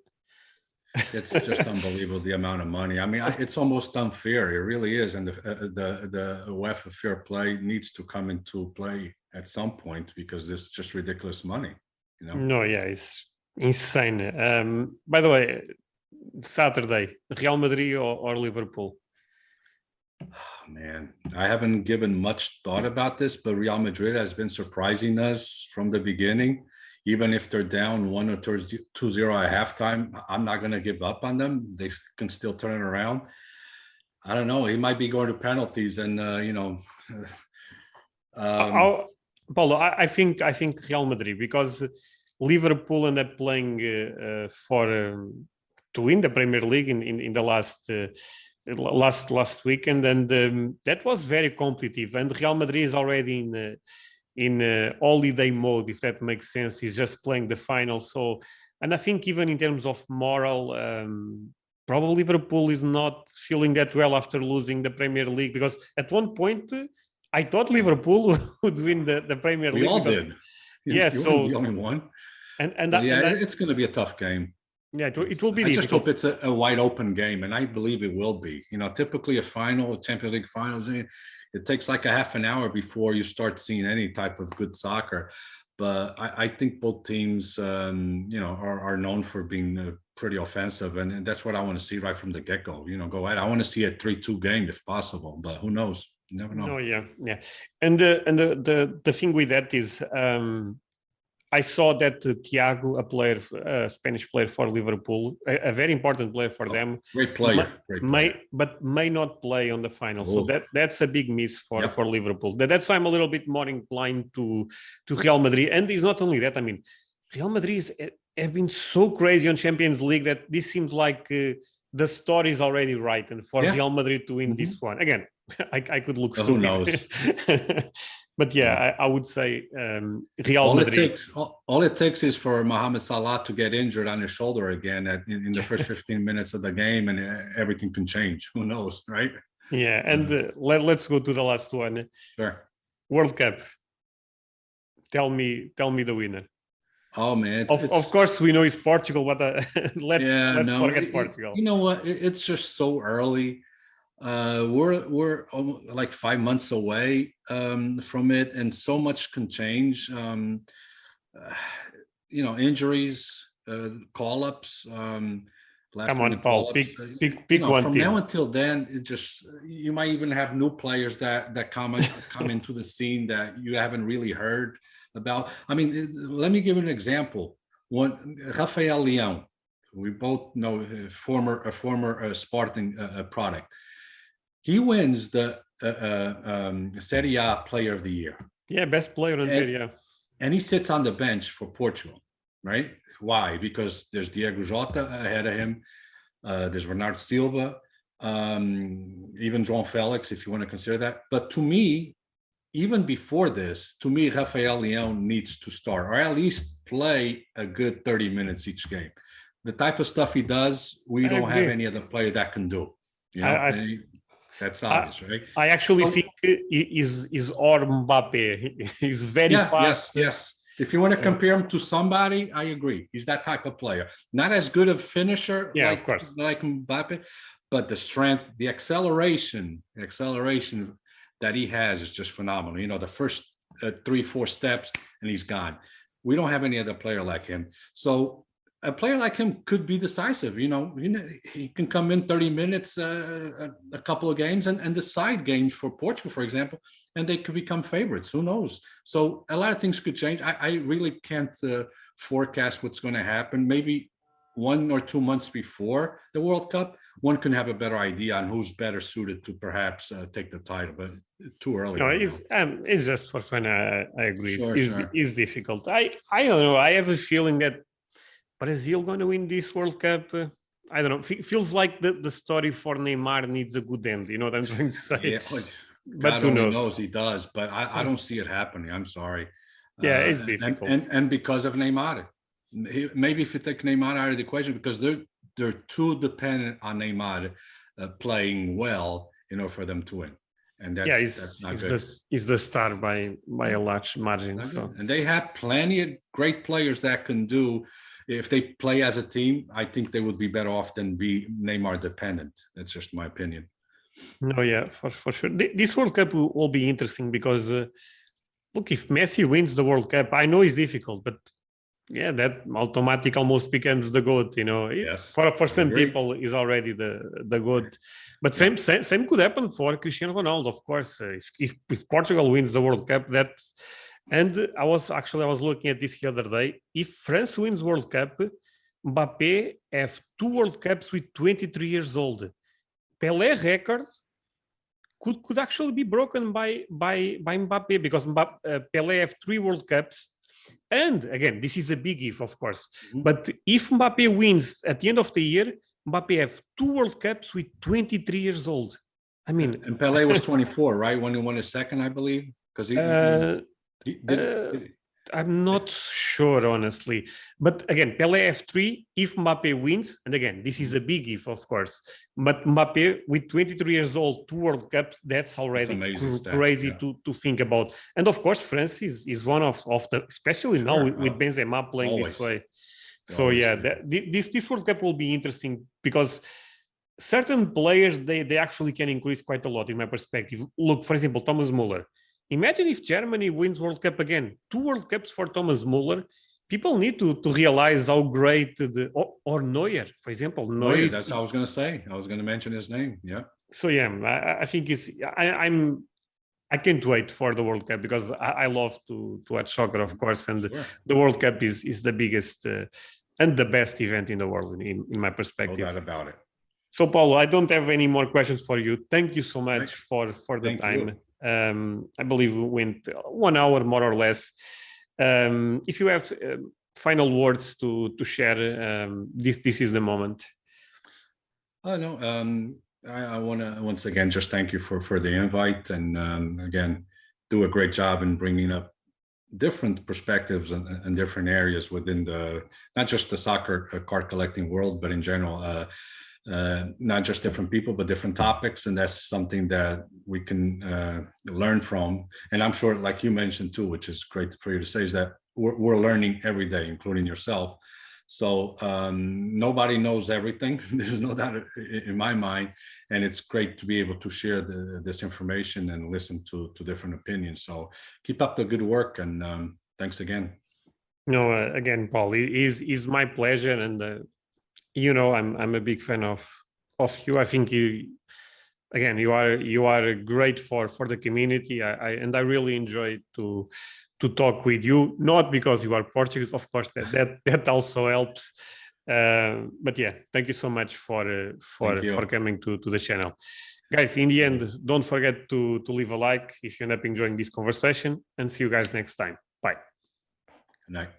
B: It's just unbelievable, the amount of money. I mean, it's almost unfair. It really is. And the UEFA fair play needs to come into play at some point because there's just ridiculous money, you know?
A: No, yeah, it's insane. By the way, Saturday, Real Madrid or Liverpool?
B: Oh, man, I haven't given much thought about this, but Real Madrid has been surprising us from the beginning. Even if they're down 1 or 2-0 at halftime, I'm not going to give up on them. They can still turn it around. I don't know. He might be going to penalties, and
A: Paulo, I think Real Madrid, because Liverpool ended up playing for to win the Premier League in the last weekend, and that was very competitive. And Real Madrid is already in holiday mode, if that makes sense. He's just playing the final. So, and I think even in terms of moral, probably Liverpool is not feeling that well after losing the Premier League, because at one point I thought Liverpool would win the Premier League.
B: We all
A: because,
B: did.
A: Yeah,
B: you
A: so
B: the only one.
A: and
B: Yeah,
A: I,
B: it's going to be a tough game.
A: yeah, it will be
B: I just
A: difficult.
B: hope it's a wide open game, and I believe it will be. Typically a final, Champions League finals, it takes like a half an hour before you start seeing any type of good soccer. But I think both teams, are known for being pretty offensive, and that's what I want to see right from the get-go. Go ahead. I want to see a 3-2 game if possible, but who knows? You never know.
A: No, yeah. And the thing with that is, I saw that Thiago, a Spanish player for Liverpool, a very important player for them,
B: Great player.
A: may not play on the final. So that's a big miss for Liverpool. That's why I'm a little bit more inclined to Real Madrid. And it's not only that. I mean, Real Madrid have been so crazy on Champions League that this seems like the story is already right, and for Real Madrid to win this one again. I could look stupid.
B: Who knows?
A: But yeah, I would say Real Madrid.
B: All it takes is for Mohamed Salah to get injured on his shoulder again in the first 15 minutes of the game, and everything can change. Who knows, right?
A: Yeah, and let's go to the last one.
B: Sure.
A: World Cup. Tell me the winner.
B: Oh man!
A: Of course, we know it's Portugal, but let's forget Portugal.
B: You know what? It's just so early. We're like 5 months away from it, and so much can change. Injuries, call-ups.
A: Come on, Paul. Pick one
B: from
A: team.
B: now until then, it just you might even have new players that come into the scene that you haven't really heard about. I mean, let me give you an example. One, Rafael Leão, we both know, a former Sporting product. He wins the Serie A Player of the Year.
A: Yeah, best player in Serie A.
B: And he sits on the bench for Portugal, right? Why? Because there's Diego Jota ahead of him. There's Bernardo Silva, even João Felix, if you want to consider that. But to me, even before this, Rafael Leão needs to start, or at least play a good 30 minutes each game. The type of stuff he does, we don't have any other player that can do. That's obvious, right?
A: I actually think is or Mbappe. He's very fast.
B: Yes. If you want to compare him to somebody, I agree. He's that type of player. Not as good a finisher,
A: of course,
B: like Mbappe, but the strength, the acceleration that he has is just phenomenal. The first 3-4 steps and he's gone. We don't have any other player like him. So a player like him could be decisive. He can come in 30 minutes, a couple of games, and decide games for Portugal, for example, and they could become favorites. Who knows? So a lot of things could change. I really can't forecast what's going to happen. Maybe 1 or 2 months before the World Cup, one can have a better idea on who's better suited to perhaps take the title, but too early.
A: No, it's just for fun. I agree.
B: Sure.
A: It's difficult. I don't know. I have a feeling that Brazil going to win this World Cup. I don't know. Feels like the story for Neymar needs a good end. You know what I'm trying to say?
B: Yeah,
A: but who knows?
B: He does, but I don't see it happening. I'm sorry.
A: Yeah, it's difficult.
B: And because of Neymar. Maybe if you take Neymar out of the equation, because they're too dependent on Neymar playing well, for them to win. And that's not good.
A: Is the star by a large margin. So,
B: and they have plenty of great players that can do. If they play as a team, I think they would be better off than be Neymar dependent. That's just my opinion.
A: No, yeah, for sure. This World Cup will be interesting because, look, if Messi wins the World Cup, I know it's difficult, but yeah, that automatic almost becomes the GOAT.
B: Yes,
A: for some people, is already the GOAT. But same could happen for Cristiano Ronaldo, of course. If Portugal wins the World Cup, that's. And I was looking at this the other day. If France wins World Cup, Mbappe have 2 World Cups with 23 years old. Pelé record could actually be broken by Mbappe, because Pelé have 3 World Cups. And again, this is a big if, of course. But if Mbappe wins at the end of the year, Mbappe have 2 World Cups with 23 years old. I mean,
B: and Pelé was 24, right? When he won his second, I believe, because he did.
A: I'm not sure, honestly. But again, Pelé have 3 if Mbappe wins. And again, this is a big if, of course. But Mbappe, with 23 years old, 2 World Cups, that's already crazy to think about. And of course, France is one of the, especially now with Benzema playing this way. So yeah, this World Cup will be interesting, because certain players, they actually can increase quite a lot in my perspective. Look, for example, Thomas Muller. Imagine if Germany wins World Cup again. 2 World Cups for Thomas Muller. People need to realize how great or Neuer, for example.
B: Neuer, that's what I was going to say. I was going to mention his name. Yeah.
A: So yeah, I think I can't wait for the World Cup, because I love to watch soccer, of course, and the World Cup is the biggest and the best event in the world, in my perspective.
B: No doubt about it.
A: So Paulo, I don't have any more questions for you. Thank you so much for the time. I believe we went 1 hour more or less. If you have final words to share, this is the moment.
B: Oh no, I want to once again just thank you for the invite, and again, do a great job in bringing up different perspectives and different areas within not just the soccer card collecting world, but in general. Not just different people, but different topics, and that's something that we can learn from. And I'm sure, like you mentioned too, which is great for you to say, is that we're learning every day, including yourself. So nobody knows everything. There's no doubt in my mind, and it's great to be able to share this information and listen to different opinions. So keep up the good work, and thanks again.
A: No, again, Paul, it is my pleasure, and you know, I'm a big fan of you. I think you are great for the community. I really enjoy to talk with you, not because you are Portuguese, of course, that also helps. But yeah, thank you so much for coming to the channel. Guys, in the end, don't forget to leave a like if you end up enjoying this conversation, and see you guys next time. Bye.
B: Good night.